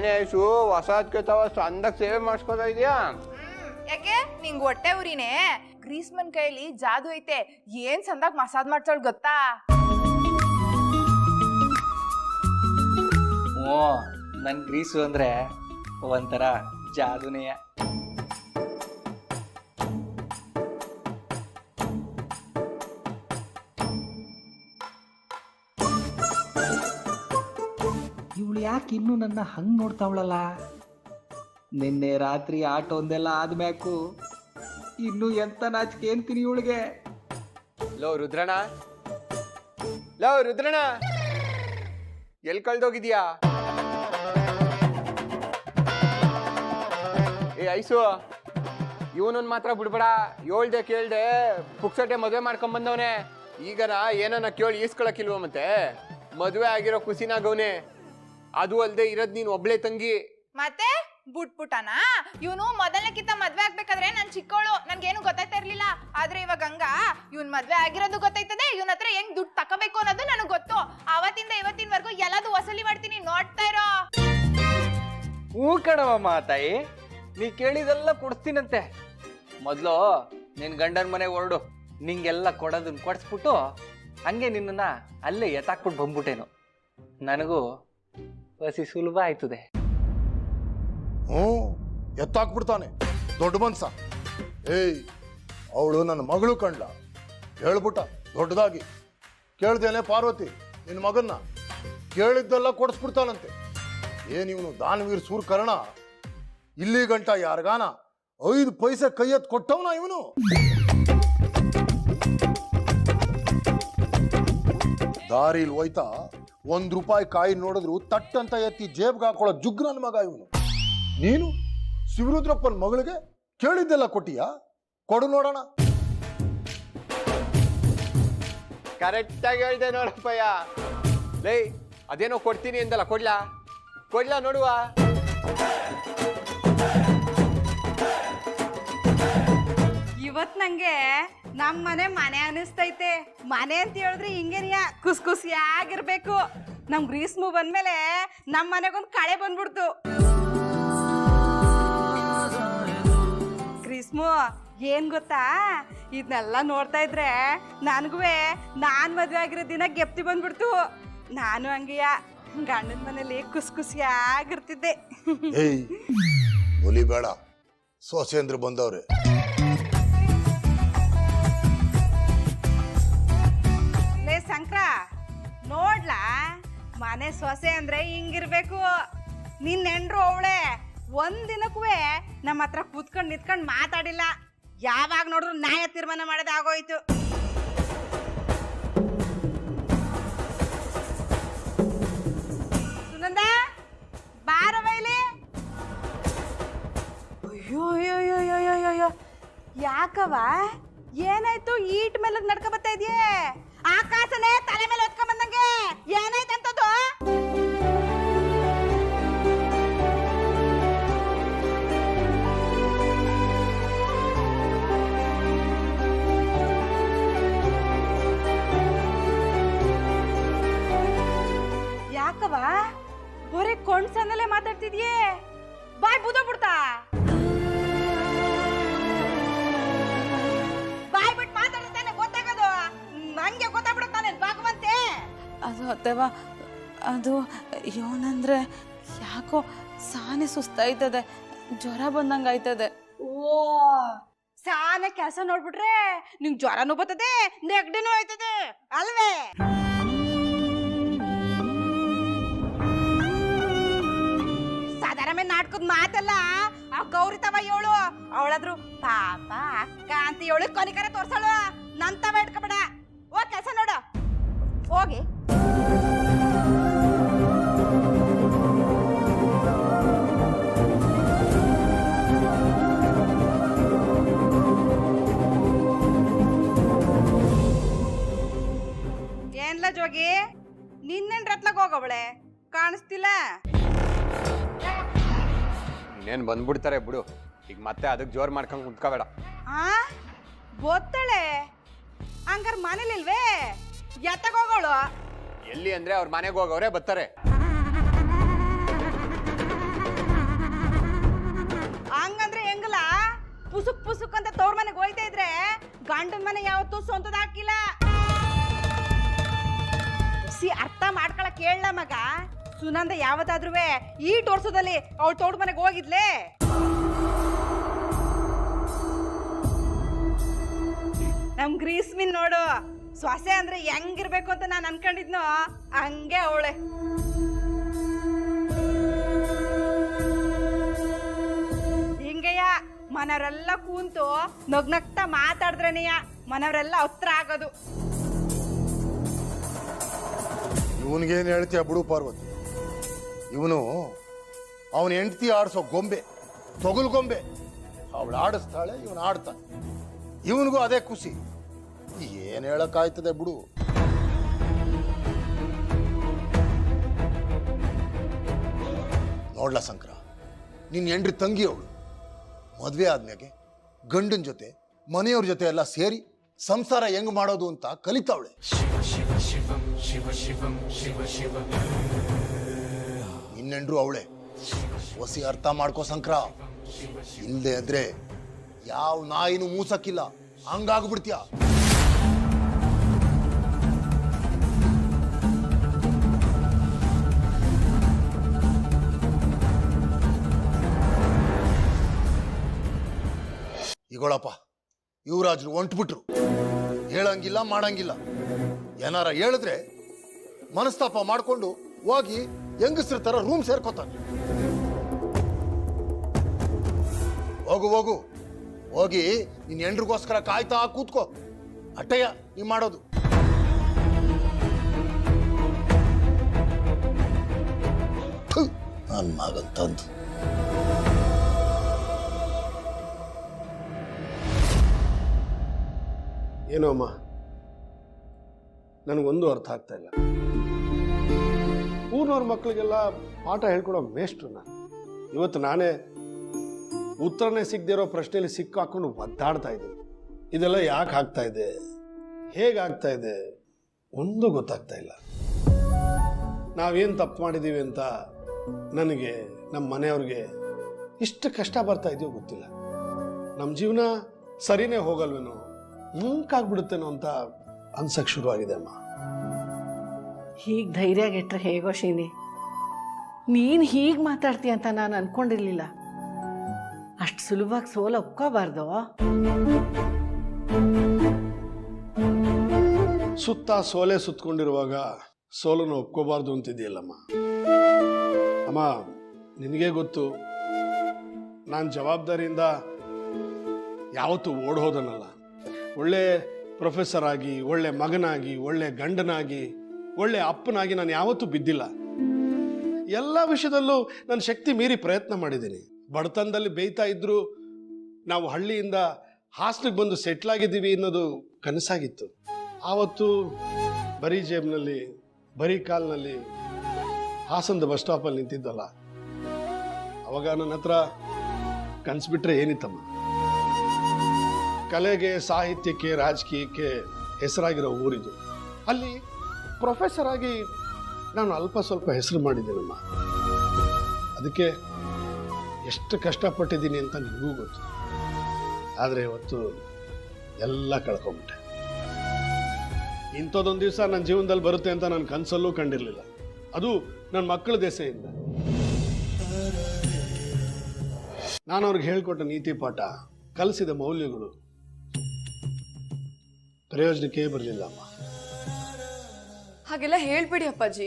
ಏನೇ ಐಸು ಹೊಸದ್ಕೆ ತಾವ ಚಂದಾಗ ಸೇವೆ ಮಾಡಿಸ್ಕೋತಾ ಇದೆಯಾ? ಯಾಕೆ ನಿಂಗ್ ಹೊಟ್ಟೆ ಉರಿನೇ? ಗ್ರೀಸ್ಮನ್ ಕೈಲಿ ಜಾದು ಐತೆ, ಏನ್ ಚಂದಾಗ ಮಸಾಜ್ ಮಾಡ್ಸೋಳ್ ಗೊತ್ತಾ? ಓ ನನ್ ಗ್ರೀಸು ಅಂದ್ರೆ ಒಂಥರ ಜಾದುನೆಯ. ಇವಳು ಯಾಕೆ ಇನ್ನೂ ನನ್ನ ಹಂಗೆ ನೋಡ್ತಾವಳಲ್ಲ? ನಿನ್ನೆ ರಾತ್ರಿ ಆಟ ಒಂದೆಲ್ಲ ಆದ್ಮ್ಯಾಕು ಇನ್ನು ಎಂತ ನಾಚಿಕೆ ಅಂತೀನಿ ಇವಳಿಗೆ. ಲೋ ರುದ್ರಣ, ಲೋ ರುದ್ರಣ, ಎಲ್ ಕಳ್ದೋಗಿದ್ಯಾ? ಏ ಐಸು, ಇವನೊಂದು ಮಾತ್ರ ಬಿಡ್ಬೇಡ. ಹೇಳ್ದೆ ಕೇಳ್ದೆ ಪುಕ್ಸಟೆ ಮದುವೆ ಮಾಡ್ಕೊಂಡ್ ಬಂದವನೆ. ಈಗನ ಏನನ್ನ ಕೇಳಿ ಈಸ್ಕೊಳಕಿಲ್ವ? ಮತ್ತೆ ಮದುವೆ ಆಗಿರೋ ಖುಷಿನಾಗವನೆ. ಅದು ಅಲ್ದೆ ಇರೋದ್ ನೀನ್ ಒಬ್ಳೆ ತಂಗಿ. ಮತ್ತೆ ಬುಟ್ಬುಟನಾ? ಇವನು ಮೊದಲನೇಕಿಂತ ಮದ್ವೆ ಆಗ್ಬೇಕಾದ್ರೆ ನಾನ್ ಚಿಕ್ಕವಳು, ನನ್ಗೇನು ಗೊತ್ತಾಯ್ತಾ ಇರ್ಲಿಲ್ಲ. ಆದ್ರೆ ಇವಾಗ ಹಂಗ ಇವ್ನ್ ಮದ್ವೆ ಆಗಿರೋದು ಗೊತ್ತಾಯ್ತದೆ, ಇವನ್ ಹತ್ರ ಹೆಂಗ್ ದುಡ್ಡು ತಕೋಬೇಕು ಅನ್ನೋದು ನನಗ್ ಗೊತ್ತು. ಅವತ್ತಿಂದ ಇವತ್ತಿನವರೆಗೂ ಎಲ್ಲದೂ ವಸೂಲಿ ಮಾಡ್ತೀನಿ, ನೋಡ್ತಾ ಇರೋ. ಹೂ ಕಣವಮ್ಮ ತಾಯಿ, ನೀ ಕೇಳಿದೆಲ್ಲ ಕೊಡ್ತೀನಂತೆ. ಮೊದ್ಲು ನಿನ್ ಗಂಡನ ಮನೆಗೆ ಹೊರಡು, ನಿಂಗೆಲ್ಲ ಕೊಡೋದನ್ನ ಕೊಡಿಸ್ಬಿಟ್ಟು ಹಂಗೆ ನಿನ್ನನ್ನ ಅಲ್ಲೇ ಎತ್ತಾಕ್ಬಿಟ್ಟು ಬಂದ್ಬಿಟ್ಟೇನು. ನನಗೂ ಹಸಿ ಸುಲಭ ಆಯ್ತದೆ. ಎತ್ತಾಕ್ಬಿಡ್ತಾನೆ ದೊಡ್ಡ ಮನ್ಸ. ಏಯ್, ಅವಳು ನನ್ನ ಮಗಳು ಕಂಡ್ಲ, ಹೇಳ್ಬಿಟ್ಟ ದೊಡ್ಡದಾಗಿ. ಕೇಳ್ದೇನೆ ಪಾರ್ವತಿ ನಿನ್ನ ಮಗನ್ನ? ಕೇಳಿದ್ದೆಲ್ಲ ಕೊಡಿಸ್ಬಿಡ್ತಾನಂತೆ. ಏನಿವನು ದಾನವೀರ್ ಸೂರ್ಕರ್ಣ? ಇಲ್ಲಿ ಗಂಟ ಯಾರಿಗಾನ 5 ಪೈಸೆ ಕೈಯತ್ ಕೊಟ್ಟವನ ಇವನು? ದಾರಿಲ್ ಹೋಯ್ತಾ ₹1 ಕಾಯಿ ನೋಡಿದ್ರು ತಟ್ಟಂತ ಎತ್ತಿ ಜೇಬ್ಗೆ ಹಾಕೊಳ್ಳೋ ಜುಗ್ ನನ್ನ ಮಗ ಇವನು. ನೀನು ಶಿವರುದ್ರಪ್ಪನ ಮಗಳಿಗೆ ಕೇಳಿದ್ದೆಲ್ಲ ಕೊಟ್ಟಿಯಾ? ಕೊಡು ನೋಡೋಣ. ಕರೆಕ್ಟಾಗಿ ಹೇಳ್ದೆ ನೋಡಪ್ಪಯ್ಯ. ಲೇ, ಅದೇನೋ ಕೊಡ್ತೀನಿ ಅಂದಲ್ಲ, ಕೊಡ್ಲಾ? ಕೊಡ್ಲಾ ನೋಡುವ. ಇವತ್ ನಂಗೆ ನಮ್ಮನೆ ಮನೆ ಅನಿಸ್ತೈತೆ. ಮನೆ ಅಂತ ಹೇಳಿದ್ರೆ ಹಿಂಗೇನಿಯ ಖುಷಿ ಖುಷಿಯಾಗಿರ್ಬೇಕು. ನಮ್ ಗ್ರೀಸ್ಮು ಬಂದ್ಮೇಲೆ ನಮ್ಮ ಮನೆಗೊಂದು ಕಳೆ ಬಂದ್ಬಿಡ್ತು. ಗ್ರೀಸ್ಮು ಏನ್ ಗೊತ್ತಾ, ಇದನ್ನೆಲ್ಲ ನೋಡ್ತಾ ಇದ್ರೆ ನನಗೂ ನಾನ್ ಮದ್ವೆ ಆಗಿರೋ ದಿನ ಗೆಪ್ತಿ ಬಂದ್ಬಿಡ್ತು. ನಾನು ಹಂಗೆಯ ಗಂಡನ ಮನೇಲಿ ಖುಷಿ ಖುಷಿಯಾಗಿರ್ತಿದ್ದೆ. ಏಯ್ ಹುಲಿ ಬೇಡ, ಸೊಸೇಂದ್ರ ಬಂದವ್ರೆ. ಲೇ ಶಂಕರ, ನೋಡ್ಲಾ ಮನೆ ಸೊಸೆ ಅಂದ್ರೆ ಹಿಂಗಿರ್ಬೇಕು. ನಿನ್ನ ಹೆಂಡ್ರು ಅವಳೆ ಒಂದಿನಕ್ಕೂ ನಮ್ಮ ಹತ್ರ ಕೂತ್ಕೊಂಡು ನಿಂತ್ಕೊಂಡು ಮಾತಾಡಿಲ್ಲ. ಯಾವಾಗ ನೋಡಿದ್ರು ನ್ಯಾಯ ತೀರ್ಮಾನ ಮಾಡೋದು ಆಗೋಯ್ತು. ಸುನಂದ, ಬಾರವೈಲಿ. ಅಯ್ಯೋ ಅಯ್ಯೋ ಅಯ್ಯೋ ಅಯ್ಯೋ ಅಯ್ಯೋ, ಯಾಕವ ಏನಾಯ್ತು? ಈಟ್ ಮೇಲೆ ನಡ್ಕ ಬರ್ತಾ ಇದೆಯೇ? ಆಕಾಶನೇ ತಲೆ ಮೇಲೆ ಹೊತ್ಕೊಂಡ್ ಬಂದಂಗೆ. ಏನಾಯ್ತಂತದ್ದು? ಯಾಕವ ಬರೀ ಕೊಂಡ್ಸಂದಲೇ ಮಾತಾಡ್ತಿದ್ಯೇ? ಬಾಯ್ ಬುದ ಬಿಡ್ತಾ? ಬಾಯ್ ಬಿಟ್ಟು ಮಾತಾಡ್ತಾನೆ ಗೊತ್ತಾಗೋದು ನಂಗೆ ಗೊತ್ತಾಗ್ಬಿಡುತ್ತಾನೆ ಭಾಗವಂತೆ. ಅದು ಅತ್ತವ, ಅದು ಏನಂದ್ರೆ ಯಾಕೋ ಸಾನೆ ಸುಸ್ತಾಯ್ತದೆ, ಜ್ವರ ಬಂದಂಗೆ ಆಯ್ತದೆ. ಓ, ಸಾನ ಕೆಲಸ ನೋಡ್ಬಿಟ್ರೆ ನಿಂಗೆ ಜ್ವರನೂ ಬರ್ತದೆ, ನೆಗಡಿನೂ ಆಯ್ತದೆ ಅಲ್ವೇ? ಸಾಧಾರಣ ನಾಟಕದ ಮಾತಲ್ಲ ಆ ಗೌರಿತವ ಏಳು. ಅವಳಾದ್ರು ಪಾಪ ಅಕ್ಕ ಅಂತ ಹೇಳಿ ಕೊನಿಕರ ತೋರ್ಸಳು. ನಂತವ ಇಟ್ಕೊಬೇಡ, ಹೋಗ್ ಕೆಲಸ ನೋಡು ಹೋಗಿ. ಏನ್ಲ ಜೋಗಿ, ನಿನ್ನೇನ್ ರತ್ಲಕ್ ಹೋಗವಳೆ ಕಾಣಿಸ್ತಿಲ್ಲ? ಇನ್ನೇನು ಬಂದ್ಬಿಡ್ತಾರೆ ಬಿಡು. ಈಗ ಮತ್ತೆ ಅದಕ್ಕೆ ಜೋರ್ ಮಾಡ್ಕೊಂಡು ಕುಂತ್ಕೋಬೇಡ. ಆ ಗೊತ್ತಳೆ ಹಂಗಾರ ಮನೇಲಿಲ್ವೇ? ಎತ್ತಗೋಗಳು ಎಲ್ಲಿ ಅಂದ್ರೆ ಅವ್ರ ಮನೆಗೆ ಹೋಗವ್ರೆ ಬರ್ತಾರೆ. ಪುಸುಕ್ ಪುಸುಕ್ ಅಂತ ತವ್ರ ಮನೆಗೆ ಹೋಯ್ತಾ ಇದ್ರೆ ಗಂಡನ ಮನೆ ಯಾವತ್ತೂ ಸ್ವಂತದ ಹಾಕಿಲ್ಲ. ಅರ್ಥ ಮಾಡ್ಕೊಳಕ್ ಹೇಳ ಮಗ. ಸುನಂದ ಯಾವತ್ತಾದ್ರೂ ಈ ವರ್ಷದಲ್ಲಿ ಅವಳು ತೋಟ ಮನೆಗೆ ಹೋಗಿದ್ಲೇ? ನಮ್ ಗ್ರೀಸ್ಮಿನ್ ನೋಡು, ಸೊಸೆ ಅಂದ್ರೆ ಹೆಂಗಿರ್ಬೇಕು ಅಂತ ನಾನು ಅನ್ಕೊಂಡಿದ್ನೋ ಹಂಗೆ ಅವಳೆ. ಹಿಂಗೆಯ ಮನವರೆಲ್ಲ ಕೂಂತು ನಗ್ನಗ್ತಾ ಮಾತಾಡಿದ್ರೇನೆಯ ಮನವರೆಲ್ಲ ಹತ್ರ ಆಗೋದು. ಇವನ್ಗೇನು ಹೇಳ್ತೀಯ ಬಿಡು ಪಾರ್ವತಿ. ಇವನು ಅವನ ಹೆಂಡತಿ ಆಡಿಸೋ ಗೊಂಬೆ, ತೊಗಲು ಗೊಂಬೆ. ಅವಳು ಆಡಿಸ್ತಾಳೆ, ಇವನು ಆಡ್ತಾನೆ. ಇವನಿಗೂ ಅದೇ ಖುಷಿ. ಏನ್ ಹೇಳಕ್ಕಾಯ್ತದೆ ಬಿಡು. ನೋಡ್ಲಾ ಶಂಕರ, ನಿನ್ನ ಹೆಂಡ್ರಿ ತಂಗಿ ಅವಳು. ಮದ್ವೆ ಆದ್ಮೇಲೆ ಗಂಡನ ಜೊತೆ ಮನೆಯವ್ರ ಜೊತೆ ಎಲ್ಲ ಸೇರಿ ಸಂಸಾರ ಹೆಂಗ್ ಮಾಡೋದು ಅಂತ ಕಲಿತಾವಳೆ. ನಿನ್ನೆಂಡ್ರು ಅವಳೆ. ಹೊಸಿ ಅರ್ಥ ಮಾಡ್ಕೋ ಶಂಕರ. ಇಲ್ದೆ ಆದ್ರೆ ಯಾವ ನಾಯಿನೂ ಮೂಸಕ್ಕಿಲ್ಲ, ಹಂಗಾಗ್ಬಿಡ್ತೀಯ. ಈಗೊಳಪ್ಪ, ಯುವರಾಜರು ಹೊಂಟ್ಬಿಟ್ರು. ಹೇಳಂಗಿಲ್ಲ, ಮಾಡಂಗಿಲ್ಲ. ಏನಾರ ಹೇಳಿದ್ರೆ ಮನಸ್ತಾಪ ಮಾಡ್ಕೊಂಡು ಹೋಗಿ ಹೆಂಗಸ್ರ ತರ ರೂಮ್ ಸೇರ್ಕೋತಾನೆ. ಹೋಗು ಹೋಗು, ಹೋಗಿ ನಿನ್ ಹೆಂಡ್ರಿಗೋಸ್ಕರ ಕಾಯ್ತಾ ಕೂತ್ಕೋ. ಅಟ್ಟಯ್ಯ ನೀ ಮಾಡೋದು. ನನ್ ಮಗನ್ ತಂದು ಏನೋ ಅಮ್ಮ, ನನಗೊಂದು ಅರ್ಥ ಆಗ್ತಾ ಇಲ್ಲ. ಊರ್ನವ್ರ ಮಕ್ಕಳಿಗೆಲ್ಲ ಪಾಠ ಹೇಳ್ಕೊಡೋ ಮೇಷ್ಟ್ರು ನಾನು. ಇವತ್ತು ನಾನೇ ಉತ್ತರನೇ ಸಿಗದಿರೋ ಪ್ರಶ್ನೆಯಲ್ಲಿ ಸಿಕ್ಕು ಹಾಕೊಂಡು ಒದ್ದಾಡ್ತಾ ಇದ್ದೀನಿ. ಇದೆಲ್ಲ ಯಾಕೆ ಆಗ್ತಾ ಇದೆ, ಹೇಗಾಗ್ತಾ ಇದೆ ಒಂದು ಗೊತ್ತಾಗ್ತಾ ಇಲ್ಲ. ನಾವೇನು ತಪ್ಪು ಮಾಡಿದ್ದೀವಿ ಅಂತ ನನಗೆ, ನಮ್ಮ ಮನೆಯವ್ರಿಗೆ ಇಷ್ಟು ಕಷ್ಟ ಬರ್ತಾ ಇದೆಯೋ ಗೊತ್ತಿಲ್ಲ. ನಮ್ಮ ಜೀವನ ಸರಿನೇ ಹೋಗಲ್ವೇನೋ, ಮುಂಕಾಗ್ಬಿಡುತ್ತೇನೋ ಅಂತ ಅನ್ಸಕ್ ಶುರು ಆಗಿದೆ ಅಮ್ಮ. ಹೀಗೆ ಧೈರ್ಯ ಗೆಟ್ರೆ ಹೇಗೋ ಶೀನಿ, ನೀನು ಹೀಗೆ ಮಾತಾಡ್ತೀಯ ಅಂತ ನಾನು ಅನ್ಕೊಂಡಿರ್ಲಿಲ್ಲ. ಅಷ್ಟು ಸುಲಭವಾಗಿ ಸೋಲ ಒಪ್ಕೋಬಾರ್ದು. ಸುತ್ತ ಸೋಲೆ ಸುತ್ತಕೊಂಡಿರುವಾಗ ಸೋಲನ್ನು ಒಪ್ಕೋಬಾರ್ದು ಅಂತಿದೆಯಲ್ಲಮ್ಮ. ಅಮ್ಮ, ನಿನಗೆ ಗೊತ್ತು, ನಾನು ಜವಾಬ್ದಾರಿಯಿಂದ ಯಾವತ್ತೂ ಓಡೋದನ್ನಲ್ಲ. ಒಳ್ಳೆ ಪ್ರೊಫೆಸರ್ ಆಗಿ, ಒಳ್ಳೆ ಮಗನಾಗಿ, ಒಳ್ಳೆ ಗಂಡನಾಗಿ, ಒಳ್ಳೆ ಅಪ್ಪನಾಗಿ ನಾನು ಯಾವತ್ತೂ ಬಿದ್ದಿಲ್ಲ. ಎಲ್ಲ ವಿಷಯದಲ್ಲೂ ನನ್ನ ಶಕ್ತಿ ಮೀರಿ ಪ್ರಯತ್ನ ಮಾಡಿದ್ದೀನಿ. ಬಡತನದಲ್ಲಿ ಬೇಯ್ತಾ ಇದ್ರು ನಾವು ಹಳ್ಳಿಯಿಂದ ಹಾಸ್ಟೆಲ್ಗೆ ಬಂದು ಸೆಟ್ಲ್ ಆಗಿದ್ದೀವಿ ಅನ್ನೋದು ಕನಸಾಗಿತ್ತು. ಆವತ್ತು ಬರೀ ಜೇಬ್ನಲ್ಲಿ, ಬರೀ ಕಾಲ್ನಲ್ಲಿ ಹಾಸನದ ಬಸ್ ಸ್ಟಾಪಲ್ಲಿ ನಿಂತಿದ್ದಲ್ಲ. ಅವಾಗ ನನ್ನ ಹತ್ರ ಕನಸು ಬಿಟ್ರೆ ಏನಿತ್ತಮ್ಮ. ಕಲೆಗೆ, ಸಾಹಿತ್ಯಕ್ಕೆ, ರಾಜಕೀಯಕ್ಕೆ ಹೆಸರಾಗಿರೋ ಊರಿದು. ಅಲ್ಲಿ ಪ್ರೊಫೆಸರ್ ಆಗಿ ನಾನು ಅಲ್ಪ ಸ್ವಲ್ಪ ಹೆಸರು ಮಾಡಿದ್ದೀನಮ್ಮ. ಅದಕ್ಕೆ ಎಷ್ಟು ಕಷ್ಟಪಟ್ಟಿದ್ದೀನಿ ಅಂತ ನಿಮಗೂ ಗೊತ್ತು. ಆದರೆ ಇವತ್ತು ಎಲ್ಲ ಕಳ್ಕೊಂಬಿಟ್ಟೆ. ಇಂಥದ್ದೊಂದು ದಿವಸ ನನ್ನ ಜೀವನದಲ್ಲಿ ಬರುತ್ತೆ ಅಂತ ನಾನು ಕನಸಲ್ಲೂ ಕಂಡಿರಲಿಲ್ಲ. ಅದು ನನ್ನ ಮಕ್ಕಳ ದೆಸೆಯಿಂದ. ನಾನು ಅವ್ರಿಗೆ ಹೇಳ್ಕೊಟ್ಟ ನೀತಿ ಪಾಠ, ಕಲಿಸಿದ ಮೌಲ್ಯಗಳು ಪ್ರಯೋಜನಕ್ಕೆ ಬರಲಿಲ್ಲ ಅಮ್ಮ. ಹಾಗೆಲ್ಲ ಹೇಳ್ಬೇಡಿ ಅಪ್ಪಾಜಿ.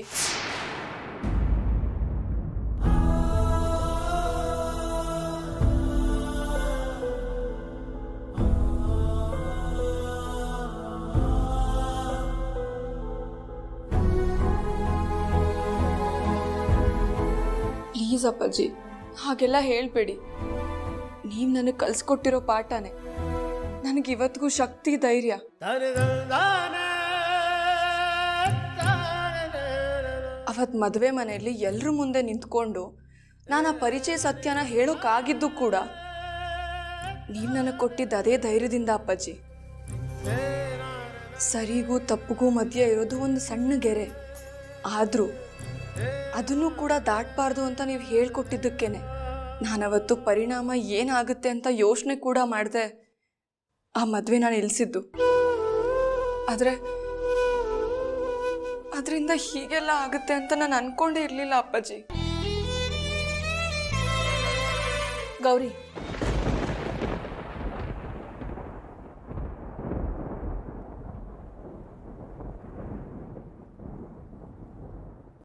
ಪ್ಲೀಸ್ ಅಪ್ಪಾಜಿ, ಹಾಗೆಲ್ಲ ಹೇಳ್ಬೇಡಿ. ನೀವು ನನಗೆ ಕಲಿಸ್ಕೊಟ್ಟಿರೋ ಪಾಠನೇ ನನಗೆ ಇವತ್ತಿಗೂ ಶಕ್ತಿ, ಧೈರ್ಯ. ಅವತ್ತು ಮದುವೆ ಮನೆಯಲ್ಲಿ ಎಲ್ಲರ ಮುಂದೆ ನಿಂತ್ಕೊಂಡು ನಾನು ಆ ಪರಿಚಯ ಸತ್ಯನ ಹೇಳೋಕ್ಕಾಗಿದ್ದು ಕೂಡ ನೀವು ನನಗೆ ಕೊಟ್ಟಿದ್ದ ಅದೇ ಧೈರ್ಯದಿಂದ ಅಪ್ಪಾಜಿ. ಸರಿಗೂ ತಪ್ಪಿಗೂ ಮಧ್ಯೆ ಇರೋದು ಒಂದು ಸಣ್ಣ ಗೆರೆ, ಆದರೂ ಅದನ್ನು ಕೂಡ ದಾಟಬಾರ್ದು ಅಂತ ನೀವು ಹೇಳ್ಕೊಟ್ಟಿದ್ದಕ್ಕೇನೆ ನಾನವತ್ತು ಪರಿಣಾಮ ಏನಾಗುತ್ತೆ ಅಂತ ಯೋಚನೆ ಕೂಡ ಮಾಡಿದೆ ಆ ಮದುವೆ ನಾನು ನಿಲ್ಲಿಸಿದ್ದು. ಆದರೆ ಅದರಿಂದ ಹೀಗೆಲ್ಲ ಆಗುತ್ತೆ ಅಂತ ನಾನು ಅನ್ಕೊಂಡೇ ಇರಲಿಲ್ಲ ಅಪ್ಪಾಜಿ. ಗೌರಿ